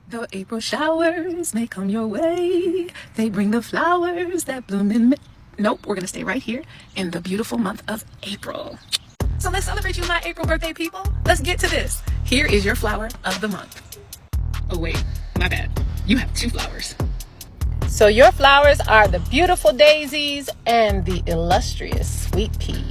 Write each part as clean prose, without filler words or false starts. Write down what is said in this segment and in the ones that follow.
The April showers may come your way. They bring the flowers that bloom in Nope, we're gonna stay right here in the beautiful month of April. So let's celebrate you, my April birthday people. Let's get to this. Here is your flower of the month. Oh wait, my bad. You have two flowers. So your flowers are the beautiful daisies and the illustrious sweet pea.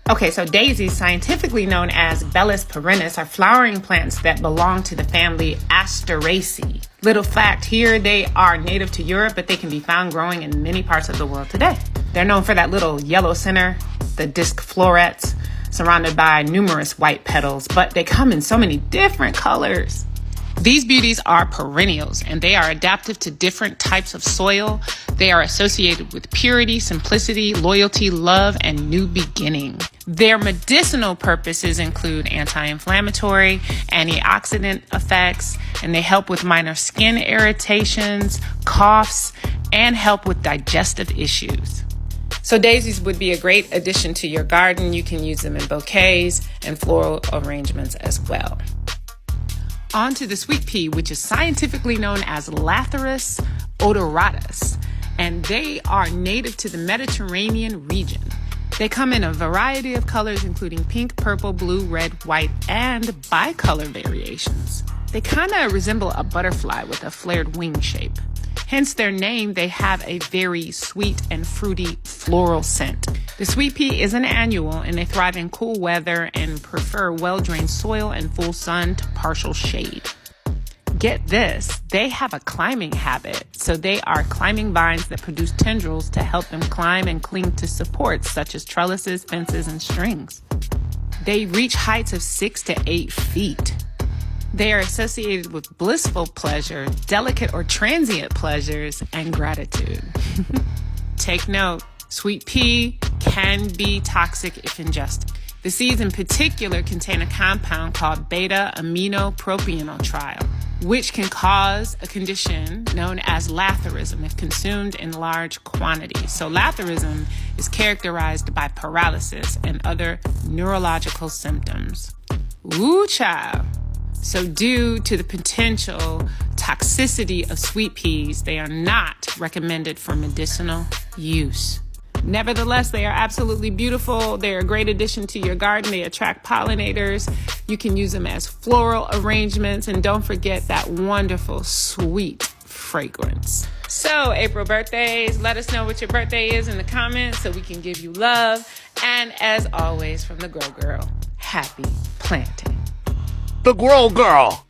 Okay, so daisies, scientifically known as Bellis perennis, are flowering plants that belong to the family Asteraceae. Little fact here, they are native to Europe, but they can be found growing in many parts of the world today. They're known for that little yellow center, the disc florets, surrounded by numerous white petals, but they come in so many different colors. These beauties are perennials, and they are adaptive to different types of soil. They are associated with purity, simplicity, loyalty, love, and new beginning. Their medicinal purposes include anti-inflammatory, antioxidant effects, and they help with minor skin irritations, coughs, and help with digestive issues. So daisies would be a great addition to your garden. You can use them in bouquets and floral arrangements as well. On to the sweet pea, which is scientifically known as Lathyrus odoratus, and they are native to the Mediterranean region. They come in a variety of colors, including pink, purple, blue, red, white, and bicolor variations. They kind of resemble a butterfly with a flared wing shape. Hence their name, they have a very sweet and fruity floral scent. The sweet pea is an annual, and they thrive in cool weather and prefer well-drained soil and full sun to partial shade. Get this, they have a climbing habit. So they are climbing vines that produce tendrils to help them climb and cling to supports such as trellises, fences, and strings. They reach heights of 6 to 8 feet. They are associated with blissful pleasure, delicate or transient pleasures, and gratitude. Take note, sweet pea can be toxic if ingested. The seeds in particular contain a compound called beta-aminopropionyltriol, which can cause a condition known as lathyrism if consumed in large quantities. So lathyrism is characterized by paralysis and other neurological symptoms. Woo child! So due to the potential toxicity of sweet peas, they are not recommended for medicinal use. Nevertheless, they are absolutely beautiful. They're a great addition to your garden. They attract pollinators. You can use them as floral arrangements. And don't forget that wonderful, sweet fragrance. So, April birthdays, let us know what your birthday is in the comments so we can give you love. And as always, from the Grow Girl, happy planting. The Grow Girl.